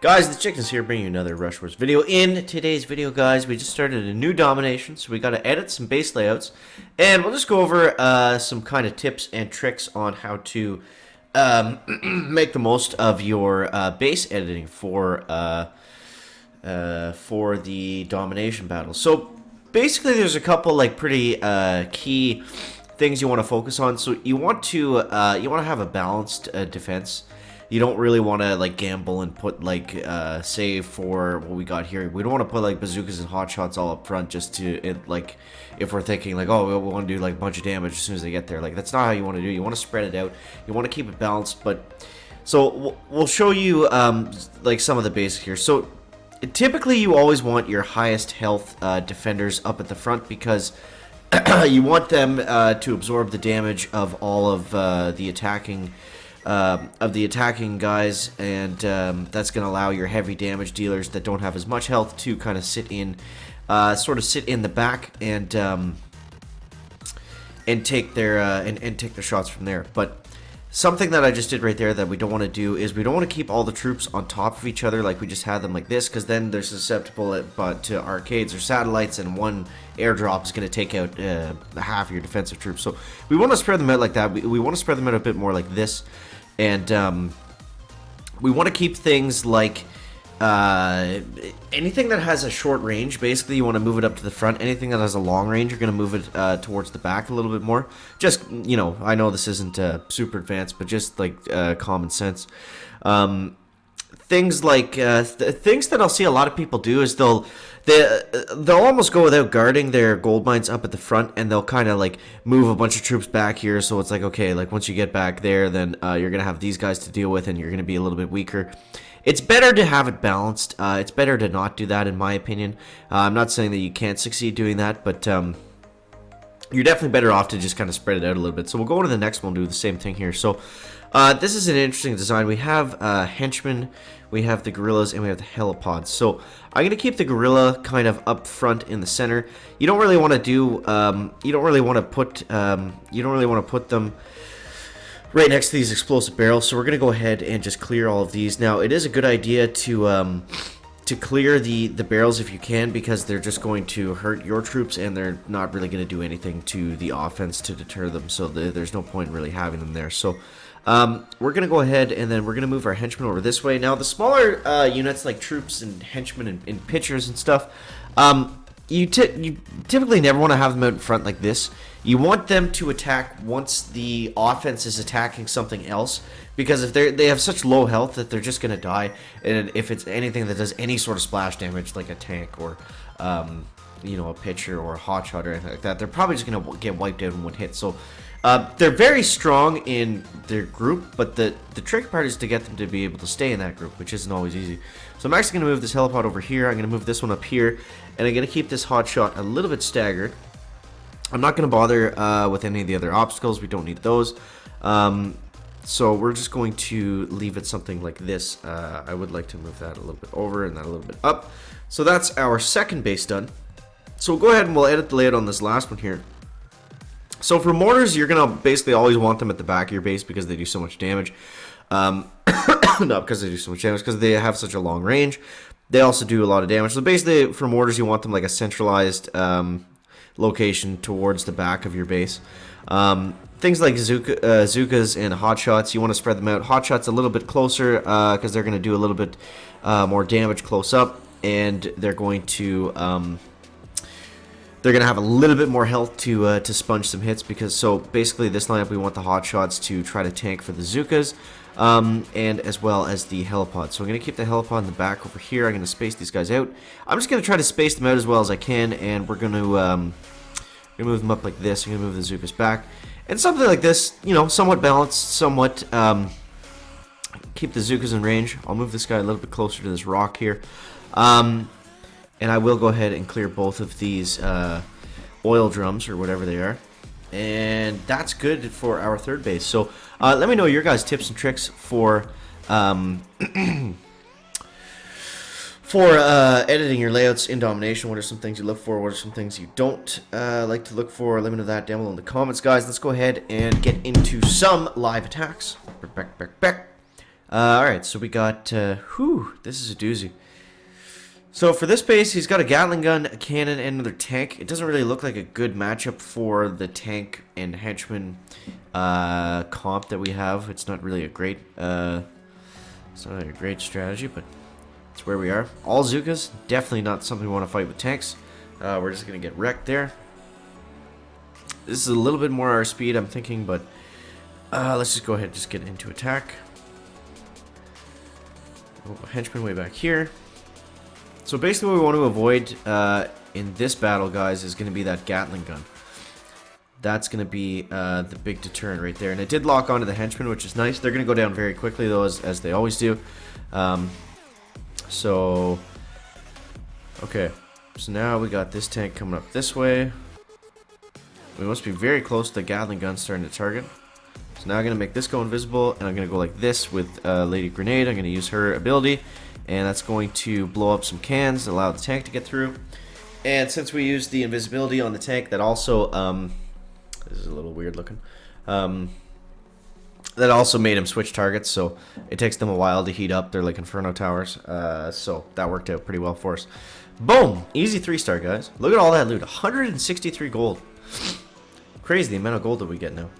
Guys, the Chickens here bringing you another Rush Wars video. In today's video, guys, we just started a new domination, so we got to edit some base layouts, and we'll just go over some kind of tips and tricks on how to make the most of your base editing for the domination battle. So basically, there's a couple like pretty key things you want to focus on. So you want to have a balanced defense. You don't really want to like gamble and put like save for what we got here. We don't want to put like bazookas and hot shots all up front just to like if we're thinking like, oh, we want to do like a bunch of damage as soon as they get there. Like that's not how you want to do. You want to spread it out. You want to keep it balanced. But so we'll show you like some of the basics here. So typically you always want your highest health defenders up at the front because you want them to absorb the damage of all of the attacking guys, and that's going to allow your heavy damage dealers that don't have as much health to kind of sit in the back and take their and take their shots from there. But something that I just did right there that we don't want to do is we don't want to keep all the troops on top of each other like we just had them like this, because then they're susceptible to arcades or satellites, and one airdrop is going to take out half of your defensive troops. So we want to spread them out like that. We want to spread them out a bit more like this. And we want to keep things like anything that has a short range. Basically, you want to move it up to the front. Anything that has a long range, you're going to move it towards the back a little bit more. Just, you know, I know this isn't super advanced, but just like common sense. Things like things that I'll see a lot of people do is they'll almost go without guarding their gold mines up at the front, and they'll kind of like move a bunch of troops back here. So it's like, okay, like once you get back there, then you're gonna have these guys to deal with, and you're gonna be a little bit weaker. It's better to have it balanced. It's better to not do that, in my opinion. I'm not saying that you can't succeed doing that, but you're definitely better off to just kind of spread it out a little bit. So we'll go on to the next one, do the same thing here. So this is an interesting design. We have henchmen, we have the gorillas, and we have the helipods. So I'm gonna keep the gorilla kind of up front in the center. You don't really want to do you don't really want to put them right next to these explosive barrels. So we're gonna go ahead and just clear all of these. Now it is a good idea to clear the barrels if you can, because they're just going to hurt your troops, and they're not really going to do anything to the offense to deter them, so there's no point in really having them there. So we're going to go ahead, and then we're going to move our henchmen over this way. Now the smaller units like troops and henchmen and pitchers and stuff, you typically never want to have them out in front like this. You want them to attack once the offense is attacking something else, because if they have such low health that they're just going to die, and if it's anything that does any sort of splash damage, like a tank or you know, a pitcher or a hotshot or anything like that, they're probably just going to get wiped out in one hit. So they're very strong in their group, but the trick part is to get them to be able to stay in that group, which isn't always easy. So I'm actually going to move this helipod over here. I'm going to move this one up here, and I'm going to keep this hotshot a little bit staggered. I'm not going to bother with any of the other obstacles. We don't need those. So we're just going to leave it something like this. I would like to move that a little bit over and that a little bit up. So that's our second base done. So we'll go ahead and we'll edit the layout on this last one here. So for mortars, you're going to basically always want them at the back of your base because they do so much damage. Not because they do so much damage, because they have such a long range. They also do a lot of damage. So basically for mortars, you want them like a centralized location towards the back of your base. Things like Zookas and hotshots, you want to spread them out. Hotshots a little bit closer because they're going to do a little bit more damage close up, and they're going to have a little bit more health to sponge some hits. Because so basically this lineup, we want the hotshots to try to tank for the Zookas, and as well as the helipods. So I'm going to keep the helipod in the back over here. I'm going to space these guys out. I'm just going to try to space them out as well as I can, and we're going to move them up like this. I'm going to move the Zookas back. And something like this, you know, somewhat balanced, somewhat keep the Zookas in range. I'll move this guy a little bit closer to this rock here. And I will go ahead and clear both of these oil drums or whatever they are. And that's good for our third base. So let me know your guys' tips and tricks for editing your layouts in Domination. What are some things you look for? What are some things you don't like to look for? Let me know that down below in the comments, guys. Let's go ahead and get into some live attacks. Back. Alright, so we got, this is a doozy. So for this base, he's got a Gatling gun, a cannon, and another tank. It doesn't really look like a good matchup for the tank and henchman comp that we have. It's not really a great, strategy, but it's where we are. All Zookas, definitely not something we want to fight with tanks. We're just going to get wrecked there. This is a little bit more our speed, I'm thinking, but let's just go ahead and just get into attack. Oh, henchman way back here. So basically what we want to avoid in this battle, guys, is going to be that Gatling gun. That's going to be the big deterrent right there. And it did lock onto the henchmen, which is nice. They're going to go down very quickly, though, as they always do. So now we got this tank coming up this way. We must be very close to the Gatling gun starting to target. So now I'm going to make this go invisible, and I'm going to go like this with Lady Grenade. I'm going to use her ability. And that's going to blow up some cans, allow the tank to get through. And since we used the invisibility on the tank, that also, this is a little weird looking, that also made him switch targets, so it takes them a while to heat up. They're like Inferno Towers, so that worked out pretty well for us. Boom! Easy 3-star, guys. Look at all that loot, 163 gold. Crazy the amount of gold that we get now.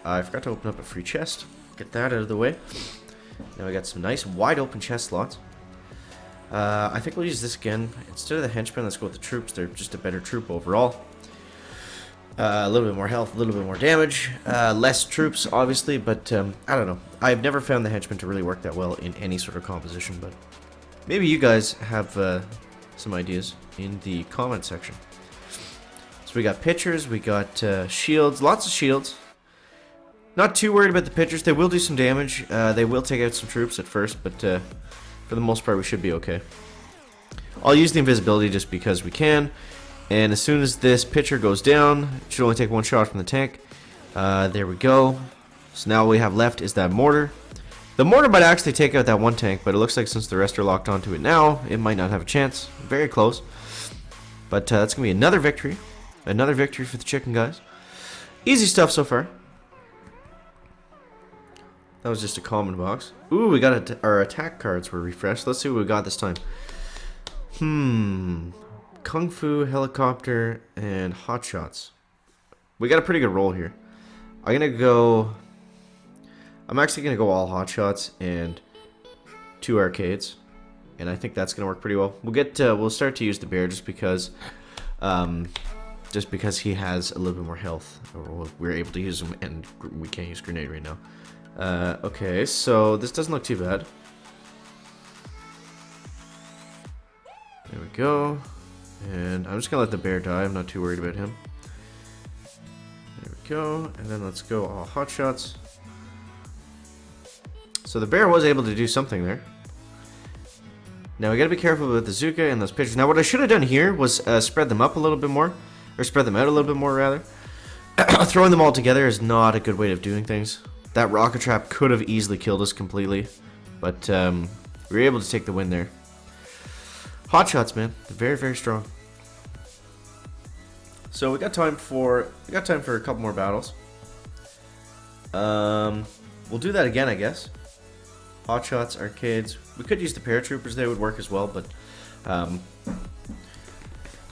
I forgot to open up a free chest. Get that out of the way. Now we got some nice wide open chest slots. I think we'll use this again. Instead of the henchmen, let's go with the troops. They're just a better troop overall. A little bit more health, a little bit more damage. Less troops, obviously, but I don't know. I've never found the henchmen to really work that well in any sort of composition, but maybe you guys have some ideas in the comment section. So we got pitchers, we got shields, lots of shields. Not too worried about the pitchers. They will do some damage. They will take out some troops at first, but for the most part, we should be okay. I'll use the invisibility just because we can. And as soon as this pitcher goes down, it should only take one shot from the tank. There we go. So now all we have left is that mortar. The mortar might actually take out that one tank, but it looks like since the rest are locked onto it now, it might not have a chance. Very close. But that's going to be another victory. Another victory for the chicken guys. Easy stuff so far. That was just a common box. Ooh, we got our attack cards were refreshed. Let's see what we got this time. Kung Fu, Helicopter, and Hot Shots. We got a pretty good roll here. I'm actually gonna go all Hot Shots and 2 arcades, and I think that's gonna work pretty well. We'll start to use the bear just because he has a little bit more health. Or we're able to use him, and we can't use grenade right now. Okay, so this doesn't look too bad. There we go. And I'm just gonna let the bear die. I'm not too worried about him. There we go. And then let's go all Hot Shots. So the bear was able to do something there. Now we gotta be careful with the Zuka and those pitchers. Now what I should have done here was spread them up a little bit more. Or spread them out a little bit more, rather. Throwing them all together is not a good way of doing things. That rocket trap could have easily killed us completely, but we were able to take the win there. Hot Shots, man, very, very strong. So we got time for a couple more battles. We'll do that again, I guess. Hot Shots, arcades. We could use the paratroopers; they would work as well, but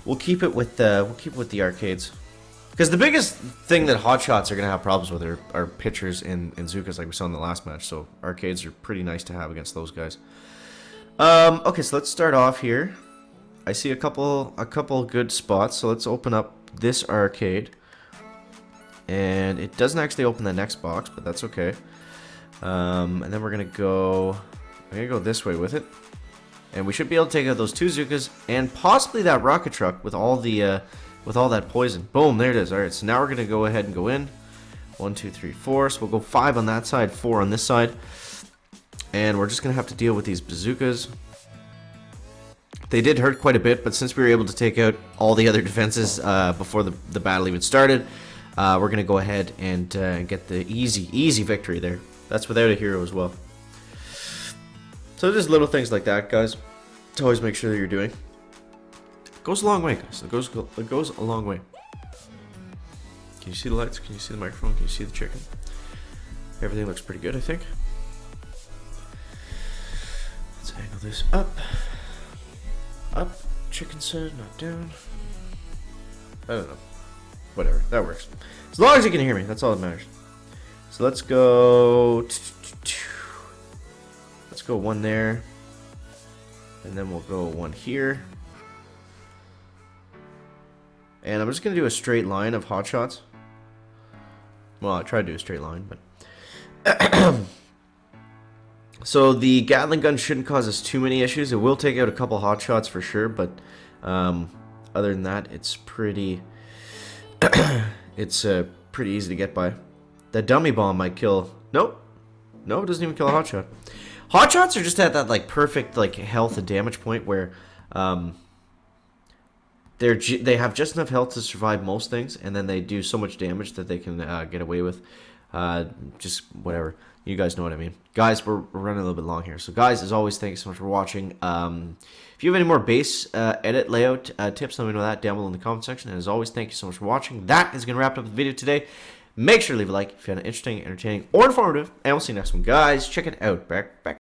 we'll keep it with the arcades. Because the biggest thing that Hot Shots are going to have problems with are pitchers and Zookas like we saw in the last match. So arcades are pretty nice to have against those guys. Okay, so let's start off here. I see a couple good spots. So let's open up this arcade. And it doesn't actually open the next box, but that's okay. And then we're going to go this way with it. And we should be able to take out those 2 Zookas and possibly that rocket truck with all that poison. Boom, there it is. Alright, so now we're going to go ahead and go in. 1, 2, 3, 4. So we'll go 5 on that side, 4 on this side. And we're just going to have to deal with these bazookas. They did hurt quite a bit, but since we were able to take out all the other defenses before the battle even started, we're going to go ahead and get the easy victory there. That's without a hero as well. So just little things like that, guys, to always make sure that you're doing. It goes a long way, guys. It goes a long way. Can you see the lights? Can you see the microphone? Can you see the chicken? Everything looks pretty good, I think. Angle this up. Up. Chicken side, not down. I don't know. Whatever. That works. As long as you can hear me, that's all that matters. So let's go. Let's go one there. And then we'll go one here. And I'm just going to do a straight line of hot shots. Well, I tried to do a straight line, but... So the Gatling gun shouldn't cause us too many issues. It will take out a couple hot shots for sure, but other than that, it's pretty... it's pretty easy to get by. The dummy bomb might kill... Nope. No, it doesn't even kill a hot shot. Hot shots are just at that like perfect like health and damage point where they have just enough health to survive most things, and then they do so much damage that they can get away with just whatever. You guys know what I mean. Guys, we're running a little bit long here. So guys, as always, thank you so much for watching. If you have any more base edit layout tips, let me know that down below in the comment section. And as always, thank you so much for watching. That is going to wrap up the video today. Make sure to leave a like if you found it interesting, entertaining, or informative. And we'll see you next one. Guys, check it out. Back.